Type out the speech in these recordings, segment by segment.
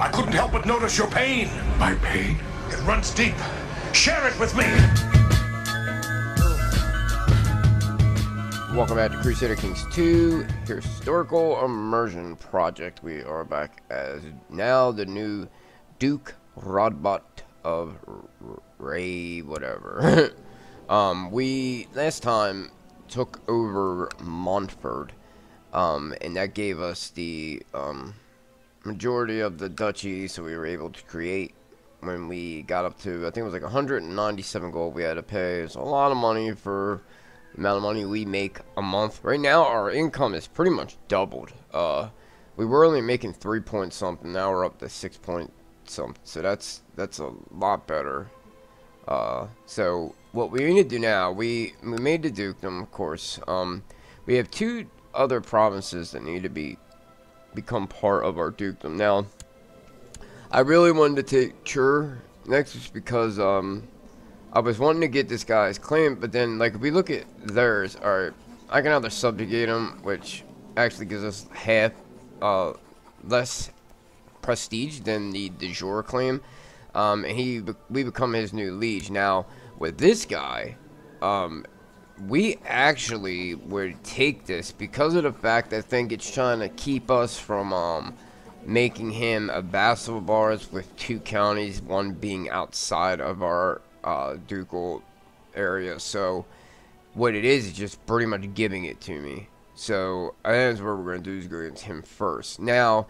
I couldn't help but notice your pain. My pain? It runs deep. Share it with me. Welcome back to Crusader Kings 2 Historical Immersion Project. We are back as now the new Duke Radbot of whatever. We last time took over Montfort, and that gave us the majority of the duchy, so we were able to create. When we got up to, I think it was like 197 gold we had to pay. It's a lot of money for the amount of money we make a month. Right now, our income is pretty much doubled. We were only making 3 point something. Now we're up to 6 point something. So that's a lot better. So what we need to do now, we made the dukedom, of course. We have 2 other provinces that need to become part of our dukedom. Now, I really wanted to take Chur next just because I was wanting to get this guy's claim, but then like if we look at theirs, alright, I can either subjugate him, which actually gives us half less prestige than the de jure claim, and we become his new liege. Now with this guy, we actually would take this because of the fact that I think it's trying to keep us from making him a vassal of ours with 2 counties, one being outside of our ducal area. So what it is just pretty much giving it to me. So I think that's what we're going to do, is go against him first. Now,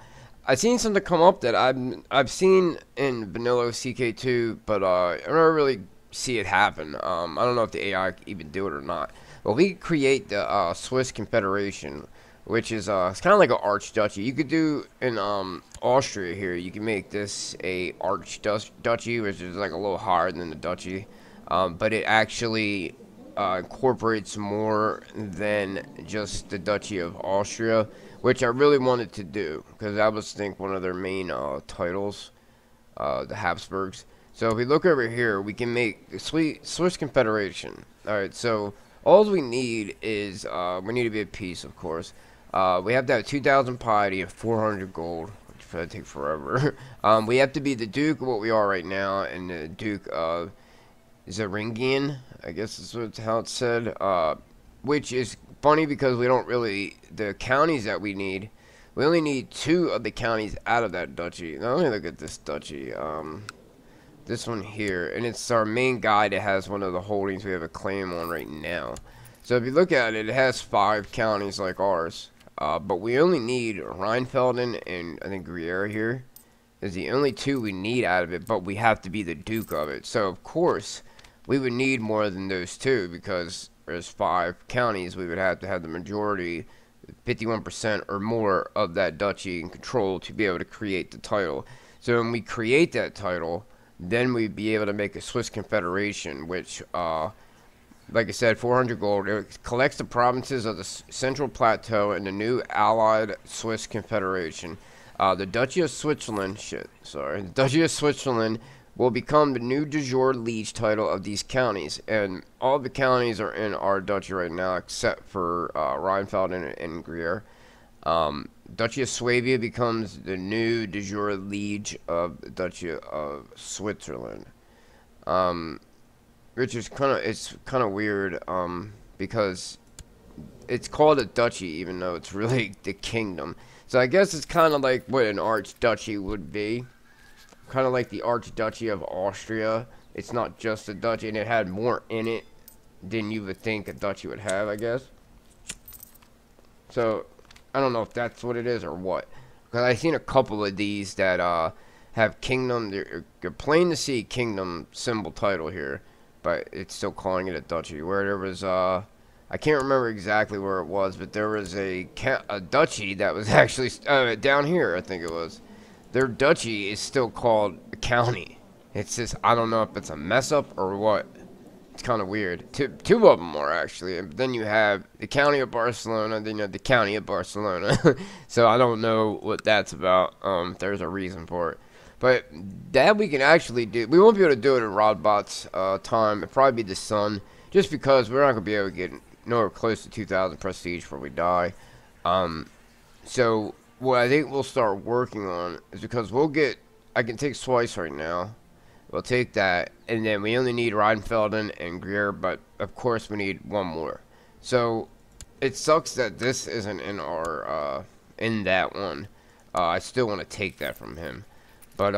I've seen something come up that I've seen in vanilla CK2, but I never really see it happen. I don't know if the AI can even do it or not. But we create the Swiss Confederation, which is it's kind of like an archduchy. You could do in Austria here. You can make this a archduchy, which is like a little higher than the duchy, but it actually incorporates more than just the Duchy of Austria, which I really wanted to do because that was, I think, one of their main titles, the Habsburgs. So if we look over here, we can make the Swiss Confederation. All right, so all we need is we need to be at peace, of course. We have to have 2,000 piety and 400 gold, which would take forever. We have to be the Duke of what we are right now, and the Duke of Zaringian, I guess is how it's said, which is funny because we don't really, the counties that we need, we only need 2 of the counties out of that duchy. Now let me look at this duchy, this one here, and it's our main guy that has one of the holdings we have a claim on right now. So if you look at it, it has 5 counties like ours. But we only need Rheinfelden and I think Gruyere here is the only 2 we need out of it, but we have to be the Duke of it. So of course we would need more than those 2 because there's 5 counties. We would have to have the majority, 51% or more of that duchy in control to be able to create the title. So when we create that title, then we'd be able to make a Swiss Confederation, which like I said, 400 gold. It collects the provinces of the Central Plateau and the new allied Swiss Confederation. The Duchy of Switzerland, the Duchy of Switzerland will become the new de jure liege title of these counties. And all the counties are in our duchy right now, except for Rheinfelden and Gruyere. Duchy of Swabia becomes the new de jure liege of the Duchy of Switzerland. Which is kind of weird, because it's called a duchy even though it's really the kingdom. So I guess it's kind of like what an archduchy would be, kind of like the Archduchy of Austria. It's not just a duchy, and it had more in it than you would think a duchy would have, I guess. So I don't know if that's what it is or what, because I've seen a couple of these that have kingdom. They're plain to see kingdom symbol title here, but it's still calling it a duchy. Where there was, I can't remember exactly where it was, but there was a duchy that was actually down here, I think it was. Their duchy is still called a county. It's just, I don't know if it's a mess up or what. It's kind of weird. Two of them are actually. And then you have the county of Barcelona, then you have the county of Barcelona. So I don't know what that's about. There's a reason for it. But that we can actually do. We won't be able to do it in Radbot's time. It'll probably be the sun, just because we're not going to be able to get nowhere close to 2,000 prestige before we die. So what I think we'll start working on is because I can take Swice right now. We'll take that, and then we only need Rheinfelden and Greer, but of course we need one more. So it sucks that this isn't in our in that one. I still want to take that from him, but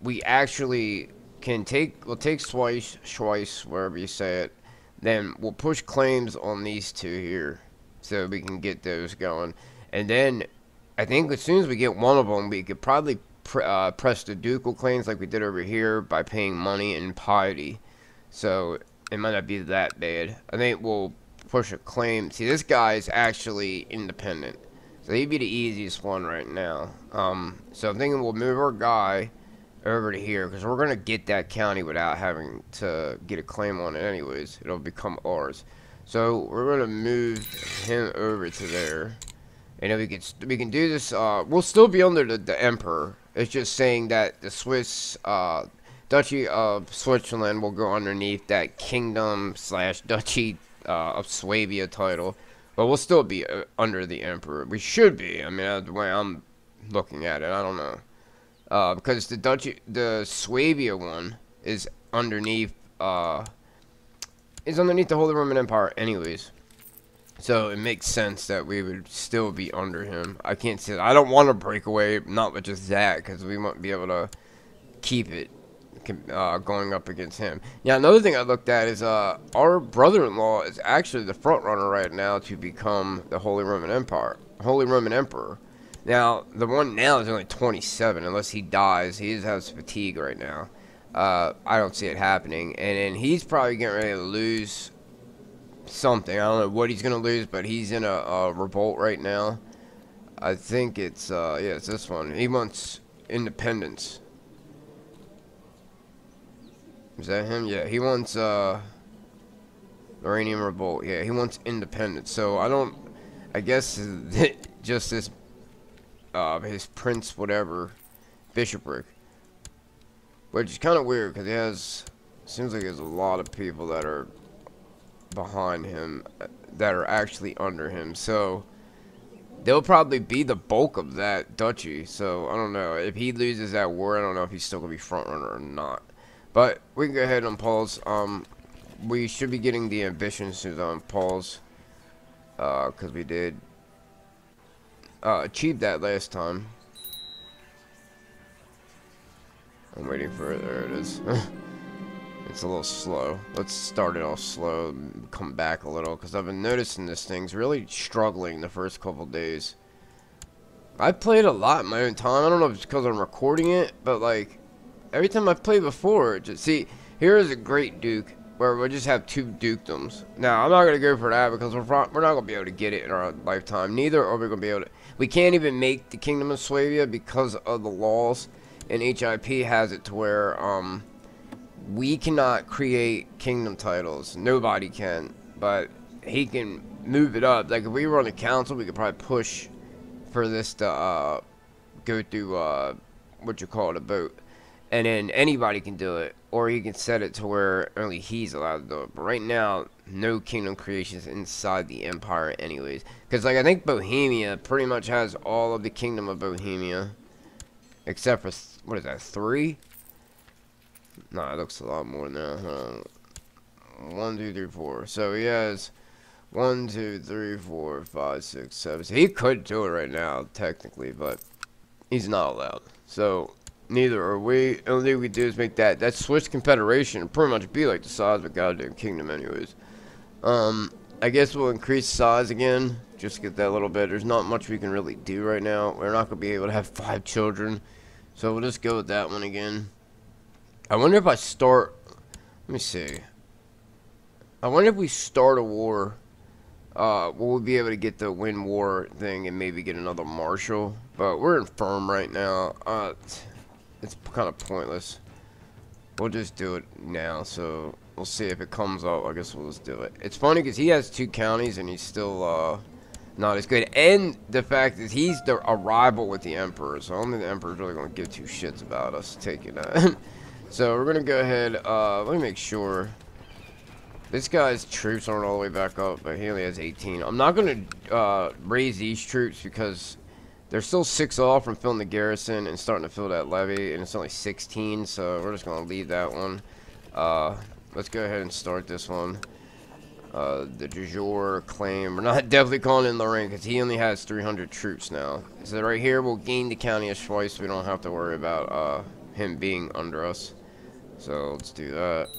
we actually can we'll take Schweiss, wherever you say it. Then we'll push claims on these two here, so we can get those going. And then I think as soon as we get one of them, we could probably press the ducal claims like we did over here by paying money and piety. So it might not be that bad. I think we'll push a claim. See, this guy is actually independent, so he'd be the easiest one right now. So I'm thinking we'll move our guy over to here, because we're going to get that county without having to get a claim on it anyways. It'll become ours. So we're going to move him over to there. And if we can do this, we'll still be under the emperor. It's just saying that the Swiss, Duchy of Switzerland will go underneath that kingdom / Duchy of Swabia title. But we'll still be under the emperor. We should be. I mean, that's the way I'm looking at it. I don't know. Because the Swabia one is underneath the Holy Roman Empire anyways. So it makes sense that we would still be under him. I can't say that. I don't want to break away, not with just that, because we won't be able to keep it going up against him. Yeah, another thing I looked at is our brother-in-law is actually the front runner right now to become the Holy Roman Emperor. Now, the one now is only 27, unless he dies. He just has fatigue right now. I don't see it happening. And then he's probably getting ready to lose something. I don't know what he's going to lose, but he's in a revolt right now. I think it's, yeah, it's this one. He wants independence. Is that him? Yeah, he wants, Iranian revolt. Yeah, he wants independence. So, I guess just this his prince whatever bishopric, which is kind of weird because seems like there's a lot of people that are behind him that are actually under him, so they'll probably be the bulk of that duchy. So I don't know if he loses that war. I don't know if he's still gonna be front runner or not, but we can go ahead and pause. We should be getting the ambitions to pause because we did achieved that last time. I'm waiting for it. There it is. It's a little slow. Let's start it off slow and come back a little, because I've been noticing this thing's really struggling the first couple days. I played a lot in my own time. I don't know if it's because I'm recording it, but like every time I've played before, see, here is a great duke where we just have 2 dukedoms. Now, I'm not going to go for that because we're not going to be able to get it in our lifetime. Neither are we going to be able to. We can't even make the Kingdom of Swabia because of the laws. And H.I.P has it to where we cannot create kingdom titles. Nobody can. But he can move it up. Like, if we were on the council, we could probably push for this to go through, a vote. And then anybody can do it, or he can set it to where only he's allowed to do it. But right now, no kingdom creations inside the empire anyways. Because, like, I think Bohemia pretty much has all of the kingdom of Bohemia. Except for, what is that, 3? Nah, it looks a lot more now. 1, 2, 3, 4. So he has 1, 2, 3, 4, 5, 6, 7. So he could do it right now, technically, but he's not allowed. So neither are we. The only thing we do is make that Swiss Confederation pretty much be like the size of a goddamn kingdom anyways. I guess we'll increase size again, just to get that little bit. There's not much we can really do right now. We're not going to be able to have 5 children, so we'll just go with that one again. I wonder if I start, let me see. I wonder if we start a war, will we be able to get the win war thing and maybe get another marshal? But we're infirm right now. It's kind of pointless. We'll just do it now, so we'll see if it comes up. I guess we'll just do it. It's funny because he has 2 counties and he's still not as good. And the fact is he's a rival with the emperor, so I don't think the emperor's really going to give 2 shits about us taking that. So we're going to go ahead, let me make sure. This guy's troops aren't all the way back up, but he only has 18. I'm not going to raise these troops because They're still 6 off from filling the garrison and starting to fill that levy, and it's only 16, so we're just gonna leave that one. Let's go ahead and start this one. The de jure claim. We're not definitely calling in Lorraine because he only has 300 troops now. So right here, we'll gain the county of Schweiz. So we don't have to worry about him being under us. So let's do that.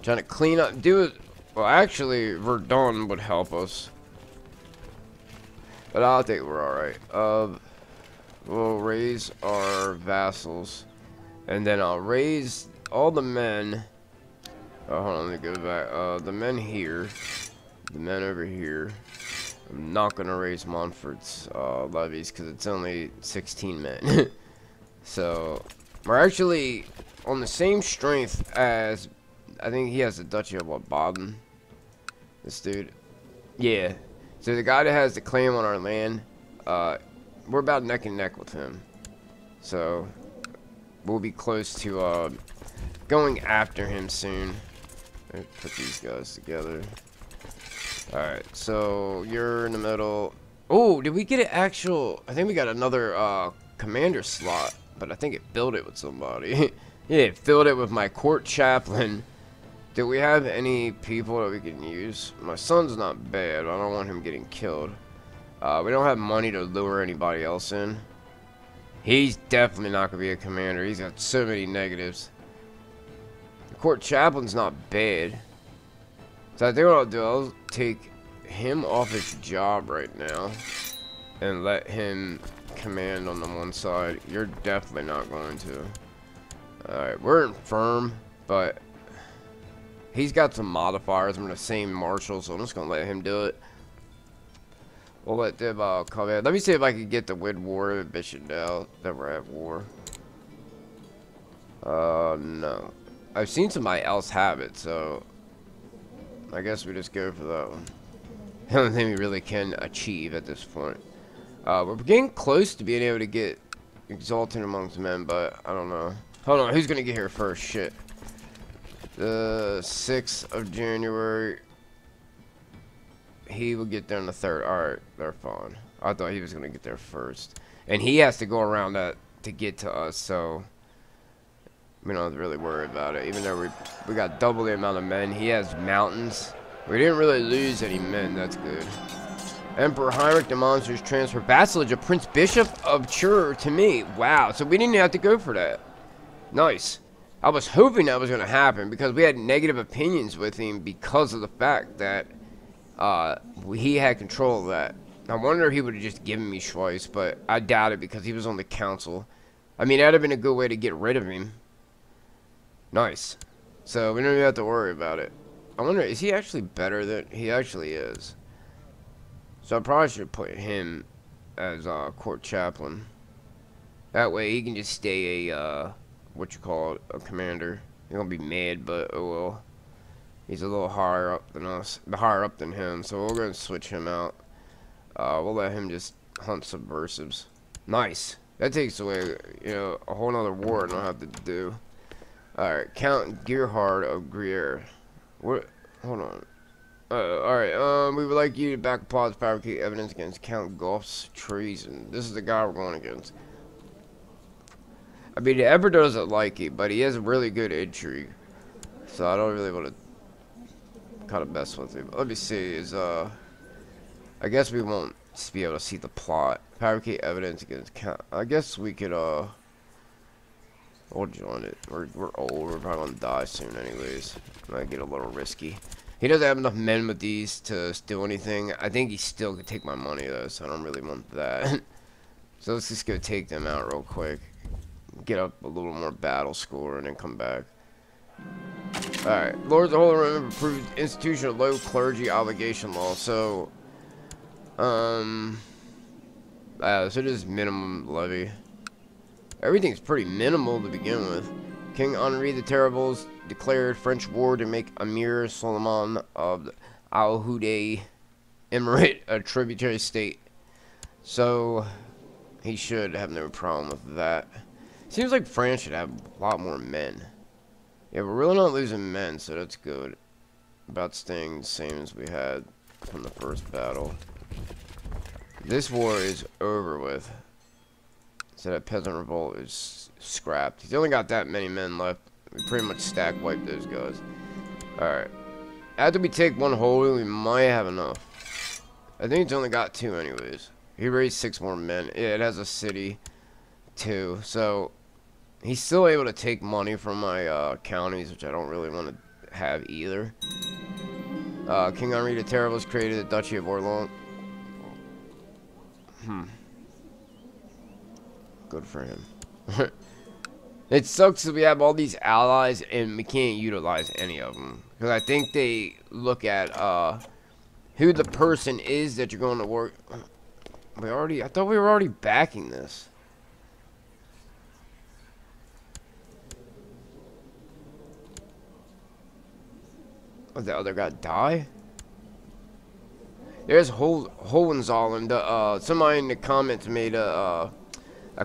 Trying to clean up. Do it. Well, actually, Verdun would help us. But I think we're alright. We'll raise our vassals. And then I'll raise all the men. Oh, hold on, let me go back. The men here. The men over here. I'm not going to raise Montfort's levies because it's only 16 men. So, we're actually on the same strength as, I think he has the Duchy of what, Baden? This dude. Yeah. So the guy that has the claim on our land, we're about neck and neck with him. So, we'll be close to going after him soon. Let me put these guys together. Alright, so you're in the middle. Oh, did we get an actual... I think we got another commander slot, but I think it filled it with somebody. Yeah, it filled it with my court chaplain. Do we have any people that we can use? My son's not bad, but I don't want him getting killed. We don't have money to lure anybody else in. He's definitely not going to be a commander. He's got so many negatives. The court chaplain's not bad. So I think what I'll do, I'll take him off his job right now. And let him command on the one side. You're definitely not going to. Alright, we're infirm, but... he's got some modifiers. I'm the same marshal, so I'm just gonna let him do it. We'll let them come in. Let me see if I can get the win war with Bishop now that we're at war. No. I've seen somebody else have it, so I guess we just go for that one. The only thing we really can achieve at this point. We're getting close to being able to get exalted amongst men, but I don't know. Hold on, who's gonna get here first? Shit. The 6th of January. He will get there on the 3rd. Alright, they're fine. I thought he was going to get there first. And he has to go around that to get to us, so we don't have to really worry about it. Even though we got double the amount of men. He has mountains. We didn't really lose any men. That's good. Emperor Heinrich the Monsters transfer vassalage of Prince Bishop of Chur to me. Wow, so we didn't have to go for that. Nice. I was hoping that was going to happen because we had negative opinions with him because of the fact that he had control of that. I wonder if he would have just given me Schweiz, but I doubt it because he was on the council. I mean, that would have been a good way to get rid of him. Nice. So we don't even have to worry about it. I wonder, is he actually better than... he actually is. So I probably should put him as court chaplain. That way he can just stay a... what you call it, a commander. He's gonna be mad, but oh well. He's a little higher up than us, higher up than him, so we're gonna switch him out. We'll let him just hunt subversives. Nice. That takes away, you know, a whole nother war I don't have to do. Alright, Count Gerhard of Gruyere. What? Hold on. Alright, we would like you to back up plots, fabricate evidence against Count Goff's treason. This is the guy we're going against. I mean, the Emperor doesn't like it, but he has really good intrigue. So I don't really want to kind of mess with him. Let me see, I guess we won't be able to see the plot. Fabricate evidence against Count. I guess we could, we'll join it. We're old, we're probably gonna die soon anyways. Might get a little risky. He doesn't have enough men with these to steal anything. I think he still could take my money though, so I don't really want that. So let's just go take them out real quick. Get up a little more battle score and then come back. Alright, Lords of Holy Roman approved institution of low clergy obligation law. So, so it is minimum levy. Everything's pretty minimal to begin with. King Henri the Terrible declared French war to make Emir Solomon of Al Hudaydah Emirate a tributary state. So, he should have no problem with that. Seems like France should have a lot more men. Yeah, we're really not losing men, so that's good. About staying the same as we had from the first battle. This war is over with. So that peasant revolt is scrapped. He's only got that many men left. We pretty much stack wipe those guys. Alright. After we take one hold, we might have enough. I think it's only got 2 anyways. He raised 6 more men. Yeah, it has a city too. So he's still able to take money from my counties, which I don't really want to have either. King Henry the Terrible has created the Duchy of Orleans. Good for him. It sucks that we have all these allies and we can't utilize any of them. Because I think they look at who the person is that you're going to work. I thought we were already backing this. Oh, the other guy die? There's Hohenzollern. Somebody in the comments made a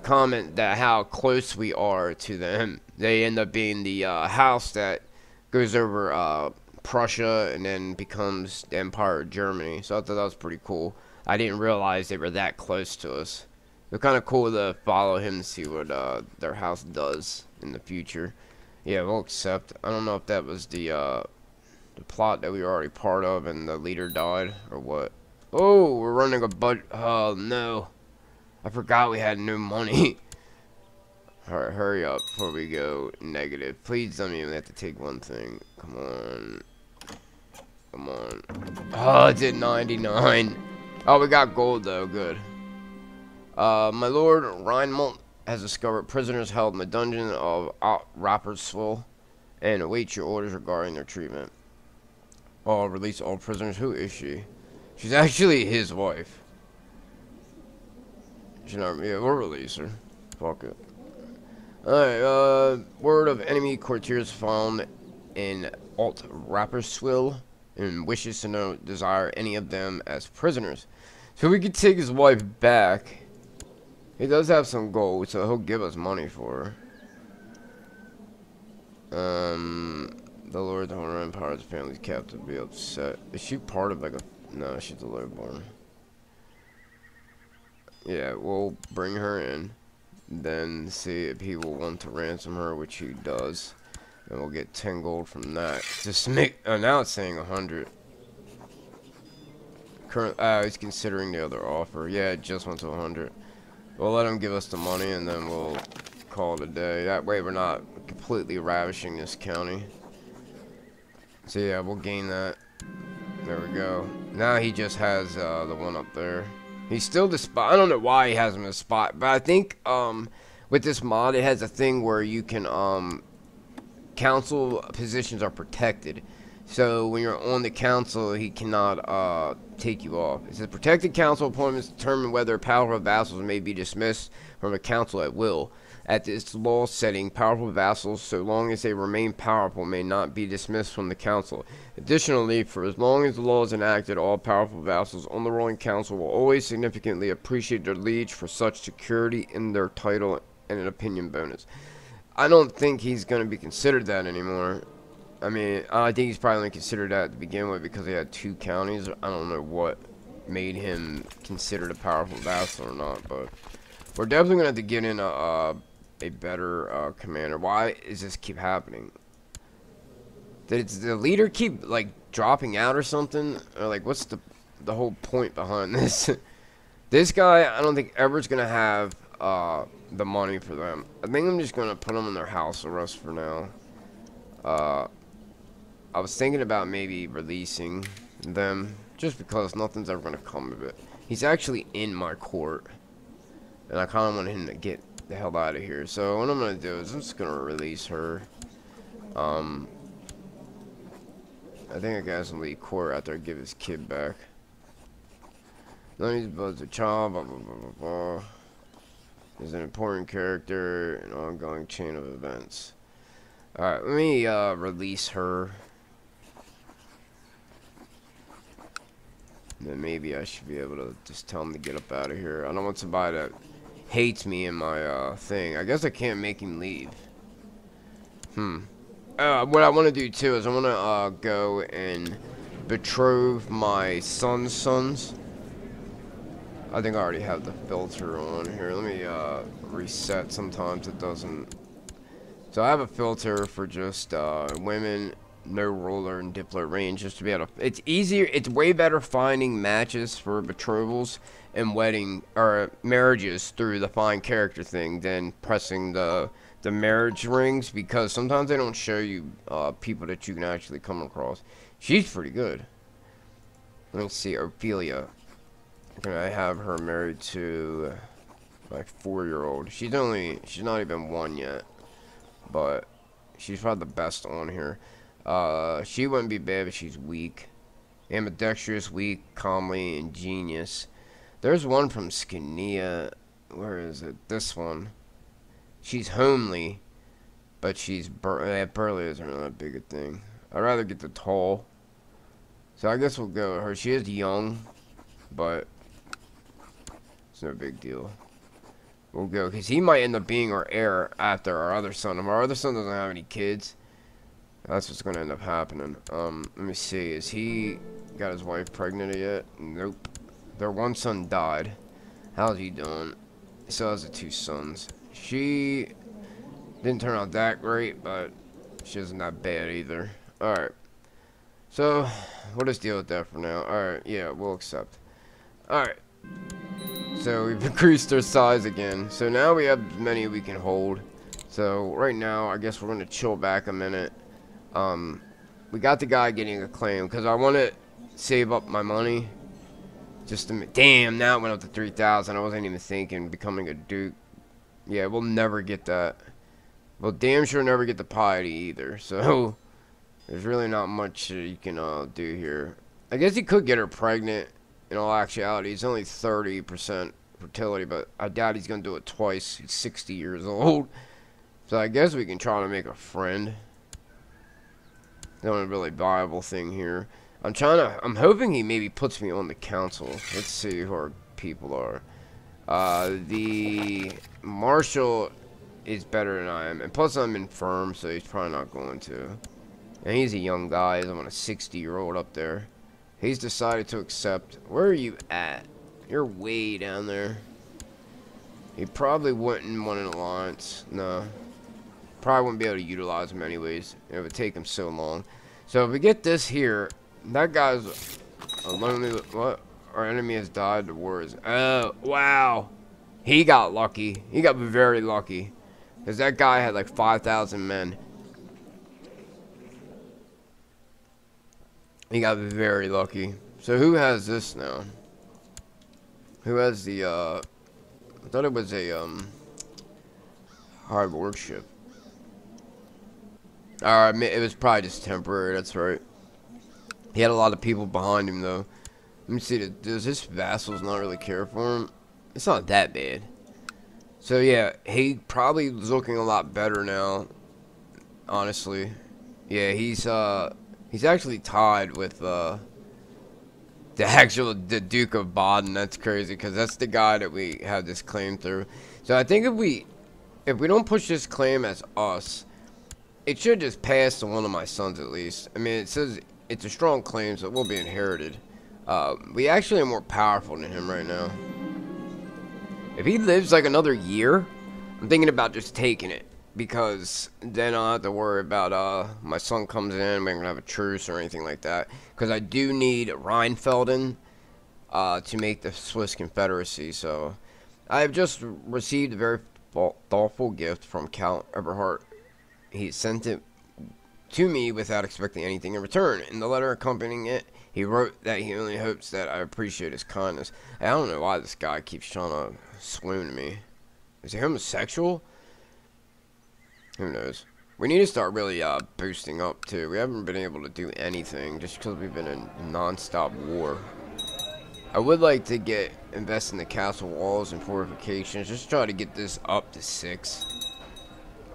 comment that how close we are to them. They end up being the house that goes over Prussia and then becomes the Empire of Germany. So I thought that was pretty cool. I didn't realize they were that close to us. It's kind of cool to follow him to see what their house does in the future. Yeah, we'll accept. I don't know if that was the plot that we were already part of and the leader died or what. Oh, we're running a budget. Oh no, I forgot we had no money. Alright, hurry up before we go negative. Please don't even have to take one thing. Come on. Come on. Oh, it's at 99. Oh, we got gold though. Good. My lord Reinmont has discovered prisoners held in the dungeon of Rapperswil and awaits your orders regarding their treatment. Oh, release all prisoners. Who is she? She's actually his wife. She's not. Yeah, we'll release her. Fuck it. Alright, word of enemy courtiers found in Alt Rapperswil and wishes to desire any of them as prisoners. So we could take his wife back. He does have some gold, so he'll give us money for her. The Lord of the Holy Empire's family's captive be upset. Is she part of like a... No, she's a lowborn. Yeah, we'll bring her in. Then see if he will want to ransom her, which he does. And we'll get 10 gold from that. Just make... Oh, now it's saying 100. He's considering the other offer. Yeah, it just went to 100. We'll let him give us the money and then we'll call it a day. That way we're not completely ravishing this county. So yeah, we'll gain that. There we go. Now he just has the one up there. He's still the spot. I don't know why he has him in a spot, but I think with this mod it has a thing where you can council positions are protected. So when you're on the council, he cannot take you off. It says protected council appointments determine whether powerful vassals may be dismissed from a council at will. At this law setting, powerful vassals, so long as they remain powerful, may not be dismissed from the council. Additionally, for as long as the law is enacted, all powerful vassals on the ruling council will always significantly appreciate their liege for such security in their title and an opinion bonus. I don't think he's going to be considered that anymore. I mean, I think he's probably only considered that to begin with because he had 2 counties. I don't know what made him considered a powerful vassal or not, but we're definitely going to have to get in a better commander. Why does this keep happening? Did the leader keep like dropping out or something? Or like what's the whole point behind this? This guy I don't think ever's gonna have the money for them. I think I'm just gonna put them in their house arrest for now. I was thinking about maybe releasing them just because nothing's ever gonna come of it. He's actually in my court and I kinda want him to get the hell out of here. So what I'm gonna do is I'm just gonna release her. I think I got some lead court after I give his kid back. None of these buds a child, blah blah blah blah blah. Is an important character, an ongoing chain of events. Alright, let me release her. And then maybe I should be able to just tell him to get up out of here. I don't want somebody that hates me in my thing. I guess I can't make him leave. What I want to do too is I want to go and betroth my son's sons. I think I already have the filter on here. Let me reset. Sometimes it doesn't. So I have a filter for just women, no ruler, and diplomat range, just to be able to. It's easier. It's way better finding matches for betrothals and wedding or marriages through the find character thing than pressing the marriage rings, because sometimes they don't show you people that you can actually come across. She's pretty good. Let me see, Ophelia. Can I have her married to my 4-year-old? She's not even 1 yet, but she's probably the best on here. She wouldn't be bad, but she's weak. Ambidextrous, weak, comely, ingenious. There's one from Scania. Where is it? This one. She's homely, but she's burly isn't really that big a thing. I'd rather get the tall. So I guess we'll go with her. She is young, but it's no big deal. We'll go, because he might end up being our heir after our other son. If our other son doesn't have any kids, that's what's going to end up happening. Let me see. Is he got his wife pregnant yet? Nope. Their one son died. How's he doing? He still has the 2 sons. She didn't turn out that great, but she isn't that bad either. Alright. So, we'll just deal with that for now. Alright, yeah, we'll accept. Alright. So, we've increased our size again. So, now we have as many we can hold. So, right now, I guess we're going to chill back a minute. We got the guy getting a claim, because I want to save up my money. Just to... Damn, now it went up to 3,000. I wasn't even thinking becoming a duke. Yeah, we'll never get that. We'll damn sure never get the piety either. So, there's really not much you can do here. I guess he could get her pregnant. In all actuality, it's only 30% fertility, but I doubt he's going to do it twice. He's 60 years old. So, I guess we can try to make a friend. The only really viable thing here. I'm hoping he maybe puts me on the council. Let's see who our people are. The marshal is better than I am, and plus I'm infirm, so he's probably not going to. And he's a young guy. He's on a 60-year-old up there. He's decided to accept. Where are you at? You're way down there. He probably wouldn't want an alliance. No. Probably wouldn't be able to utilize him anyways. It would take him so long. So if we get this here, that guy's a lonely. What? Our enemy has died. The war is. Oh, wow. He got lucky. He got very lucky. Because that guy had like 5,000 men. He got very lucky. So who has this now? Who has the, I thought it was a, hard worship. Alright, it was probably just temporary, that's right. He had a lot of people behind him, though. Let me see, does his vassals not really care for him? It's not that bad. So, yeah, he probably is looking a lot better now, honestly. Yeah, he's actually tied with, the Duke of Baden. That's crazy, because that's the guy that we have this claim through. So, I think if we don't push this claim as us, it should just pass to one of my sons, at least. I mean, it says it's a strong claim, so it will be inherited. We actually are more powerful than him right now. If he lives like another year, I'm thinking about just taking it. Because then I'll have to worry about, my son comes in, we're going to have a truce or anything like that. Because I do need Rheinfelden, to make the Swiss Confederacy. So, I have just received a very thoughtful gift from Count Eberhard. He sent it to me without expecting anything in return. In the letter accompanying it, he wrote that he only hopes that I appreciate his kindness. I don't know why this guy keeps trying to swoon me. Is he homosexual? Who knows? We need to start really boosting up too. We haven't been able to do anything just because we've been in non-stop war. I would like to invest in the castle walls and fortifications. Just try to get this up to 6.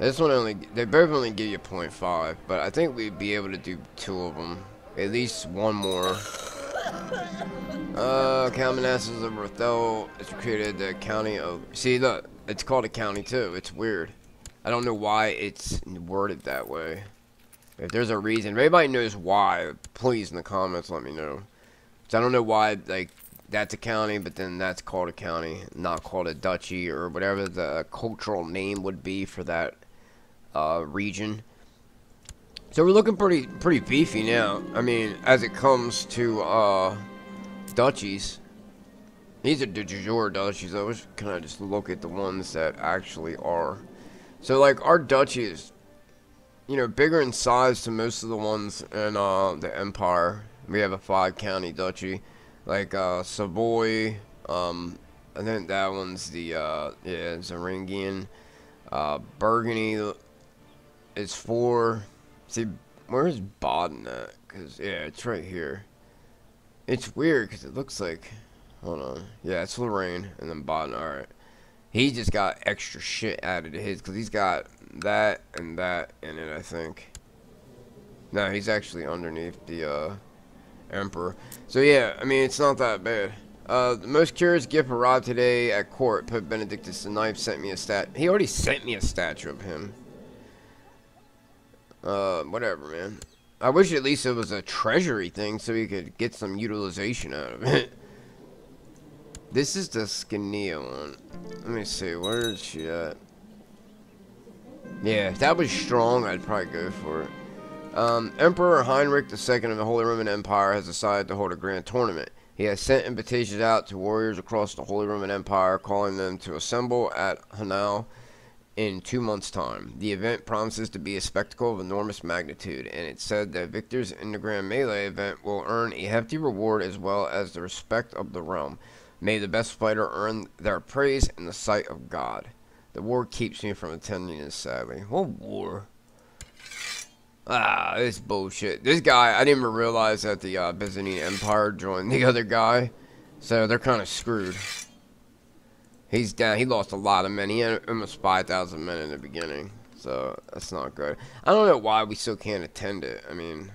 This one they both only give you 0.5, but I think we'd be able to do 2 of them. At least one more. Count Manassas of Rothel. It's created the county of. See, look, it's called a county too. It's weird. I don't know why it's worded that way. If there's a reason, if anybody knows why, please in the comments let me know. So I don't know why, like, that's a county, but then that's called a county, not called a duchy, or whatever the cultural name would be for that region. So we're looking pretty beefy now. I mean, as it comes to duchies. These are de jure duchies. I wish can I just look at the ones that actually are. So like our duchy is, you know, bigger in size to most of the ones in the empire. We have a 5-county duchy, like Savoy. I think that one's the yeah, Thuringian. Burgundy is 4. See, where's Baden at? Cause yeah, it's right here. It's weird because it looks like. Hold on. Yeah, it's Lorraine and then Baden. Alright. He just got extra shit added to his because he's got that and that in it, I think. No, he's actually underneath the Emperor. So yeah, I mean, it's not that bad. The most curious gift arrived today at court. Pope Benedictus IX sent me a He already sent me a statue of him. Whatever, man. I wish at least it was a treasury thing so we could get some utilization out of it. This is the Scania one. Let me see, where is she at? Yeah, if that was strong, I'd probably go for it. Emperor Heinrich II of the Holy Roman Empire has decided to hold a grand tournament. He has sent invitations out to warriors across the Holy Roman Empire, calling them to assemble at Hanau in 2 months' time. The event promises to be a spectacle of enormous magnitude, and it's said that victors in the Grand Melee event will earn a hefty reward as well as the respect of the realm. May the best fighter earn their praise in the sight of God. The war keeps me from attending this, sadly. What war? Ah, this bullshit. This guy, I didn't even realize that the Byzantine Empire joined the other guy. So they're kind of screwed. He's down. He lost a lot of men. He had almost 5,000 men in the beginning. So that's not good. I don't know why we still can't attend it. I mean...